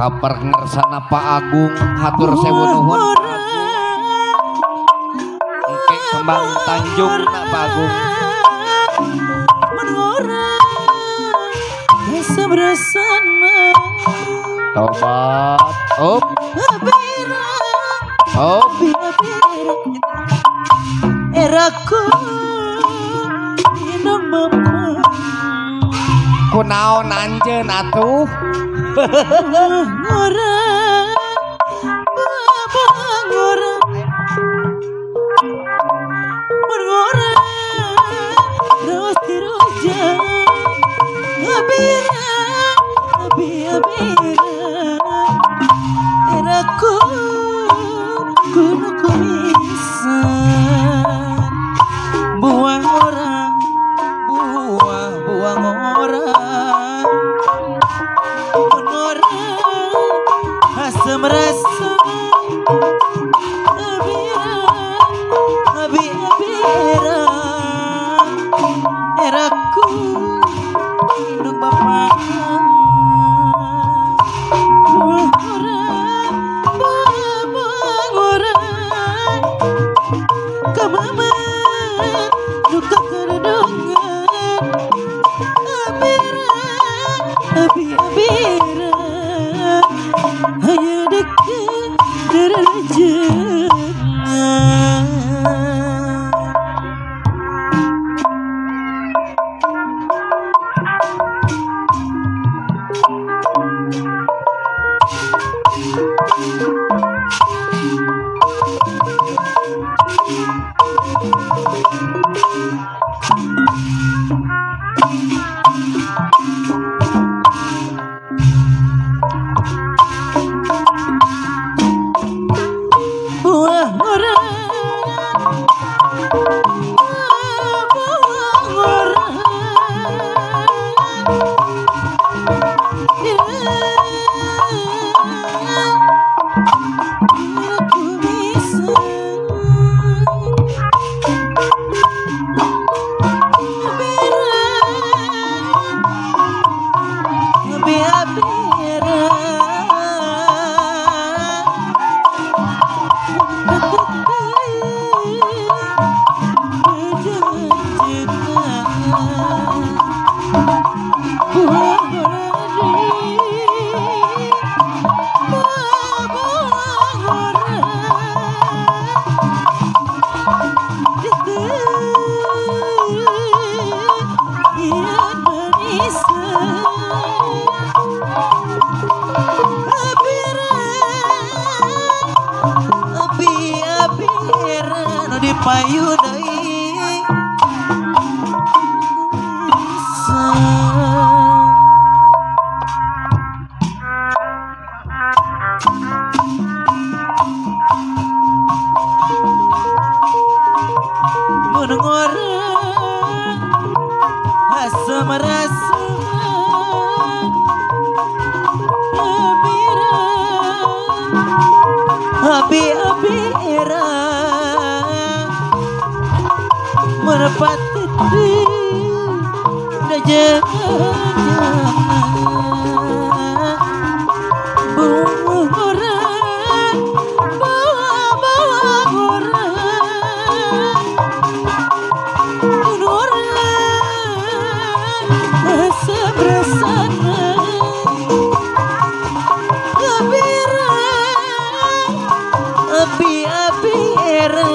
kabar ngersana Pak Agung hatur sewu nuhun engke kembang Tanjung na Pak Agung tobat op eraku minum mama kunaon anjeun atuh ngorang ngorang ngorang terus dirujak abira abira eraku kuno kumisan buang orang buang orang asam rasa abira eraku induk bapak kamama duka keredongan abira hanya dekat derajat payu deui mun ngoreng asam rasa abira merpati dajah orang bawa orang asam rasana abira abira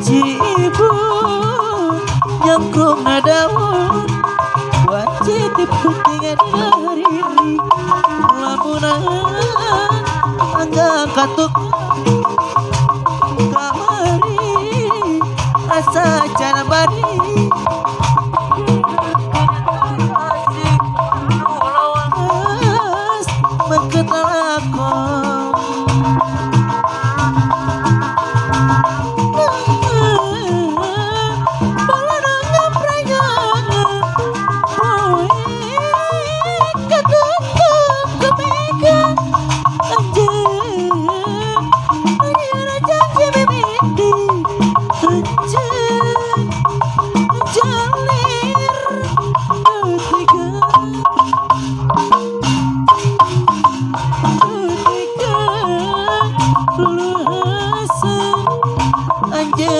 Cibu nyangkung daun wajib diputingan dari lamunan angga katuk kamari asa jana bari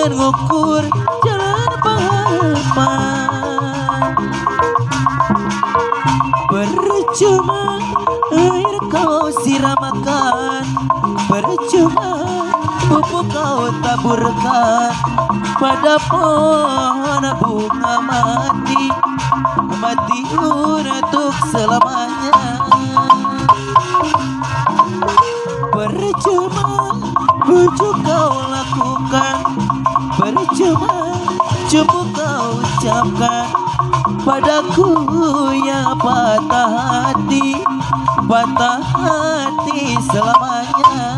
dengan ngukur jalan pengharapan. Percuma air kau siramakan, percuma pupuk kau taburkan pada pohon bunga mati, mati untuk selamanya. Percuma bujuk kau lakukan, percuma cuma kau ucapkan padaku yang patah hati selamanya.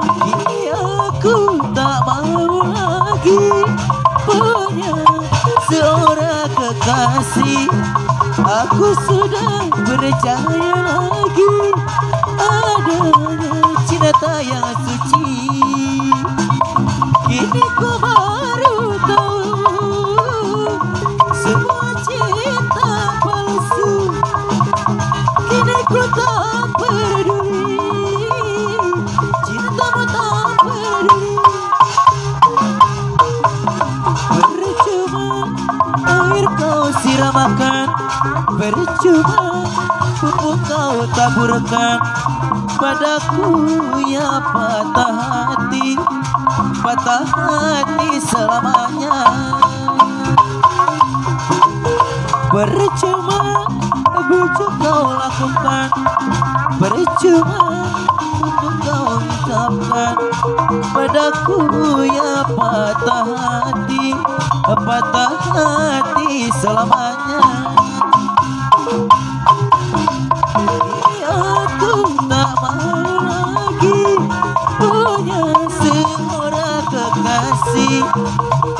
Kini aku tak mau lagi punya seorang kekasih. Aku sudah percaya lagi adanya cinta yang suci. Kini ku baru tahu semua cinta palsu. Kini ku tak peduli, cintamu tak peduli. Percuma air kau siramakan, percuma pupuk kau taburkan padaku yang patah hati selamanya. Percuma bujuk kau lakukan, percuma pupuk kau ucapkan padaku yang patah hati selamanya. Aku tak mau lagi punya seorang kekasih.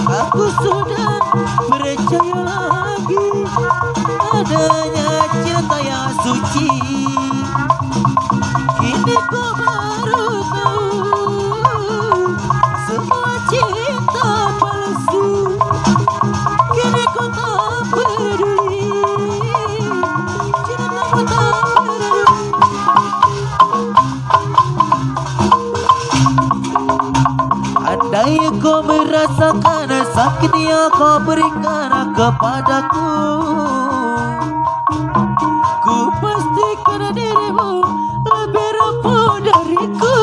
Aku sudah percaya lagi adanya cinta yang suci. Kini ku baru tahu semua cinta palsu. Kini ku tak peduli, cintamu tak peduli. Andai kau merasakan sakit yang kau berikan kepadaku, ku pastikan dirimu lebih rapuh dariku.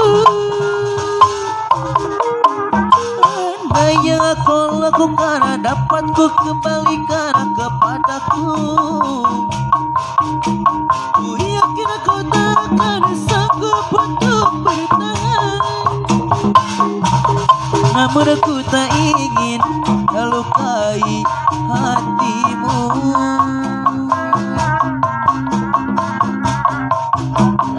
Andai yang kau lakukan dapat ku kembalikan kepadaku, ku yakin kau takkan sanggup untuk bertahan. Namun aku tak ingin melukai hatimu.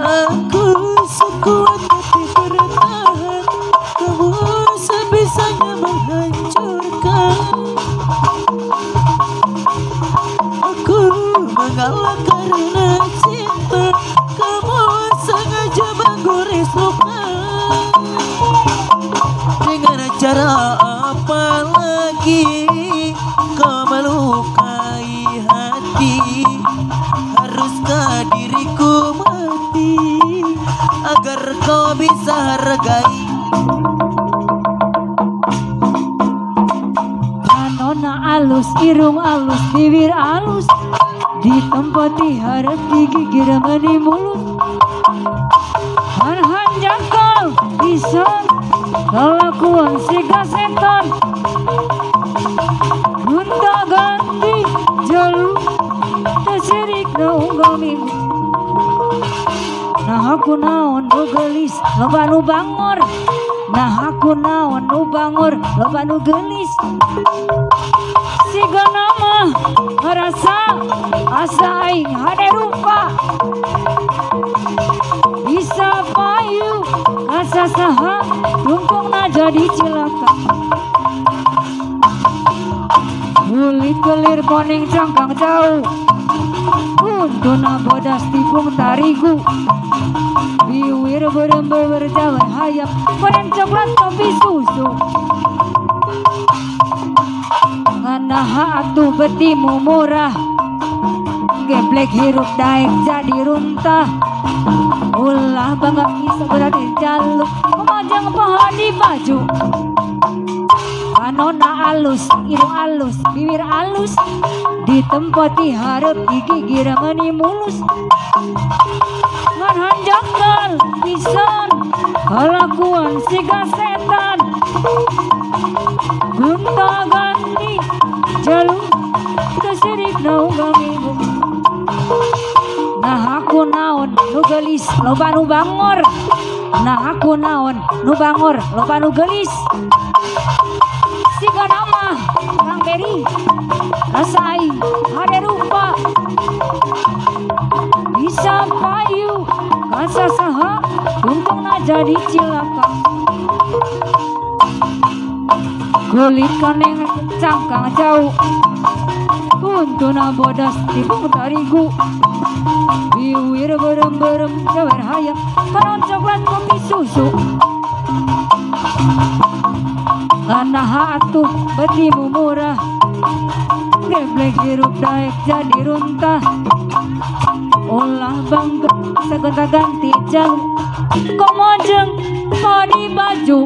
Aku sekuat hati bertahan, kamu sebisanya menghancurkan. Aku mengalah karena cinta, kamu sengaja menggores luka. Dengan cara apa lagi kau melukai hati? Haruskah diriku mati agar kau bisa hargai? Kanona alus, irung alus, bibir alus, ditempati harap digigir mani mulut. Han jakal bisa kelakuan si setan, gunta ganti jalur tersirik na unggal minggu. Nah aku naon nu gelis loba nu bangor, nah aku naon nu bangor loba nu gelis. Siga nama ngerasa asa aing hade rupa, bisa payu asa saha tungkungna jadi cilaka. Kulit kelir poning cangkang jauh, untuna bodas tipung tarigu. Biwir berember berjalan hayap, koren coklat kopi susu. Nganaha atuh betimu murah, geblek hirup daek jadi runtah. Ulah bangga bisa berarti jaluk Pemajang pohon di baju Anona alus, irung alus, bibir alus Ditempati harap gigi mani mulus Ngan hanjakal pisan kalakuan si setan Gunta ganti jaluk kesirik nau gamibu Nah aku naon nu gelis loba nu bangor Nah aku naon nu bangor loba nu gelis Siga nama Kang Beri rasai ada rupa bisa payu kasa saha untungna jadi cilaka kulit kaneng cangkang jauh untuna bodas tipung tarigu biwir berem-berem gawer hayam kanon coklat kopi susu Karena atuh betimu murah Geblek hirup daek jadi runtah Ulah bangga segonta ganti jauh Komojeng mau di baju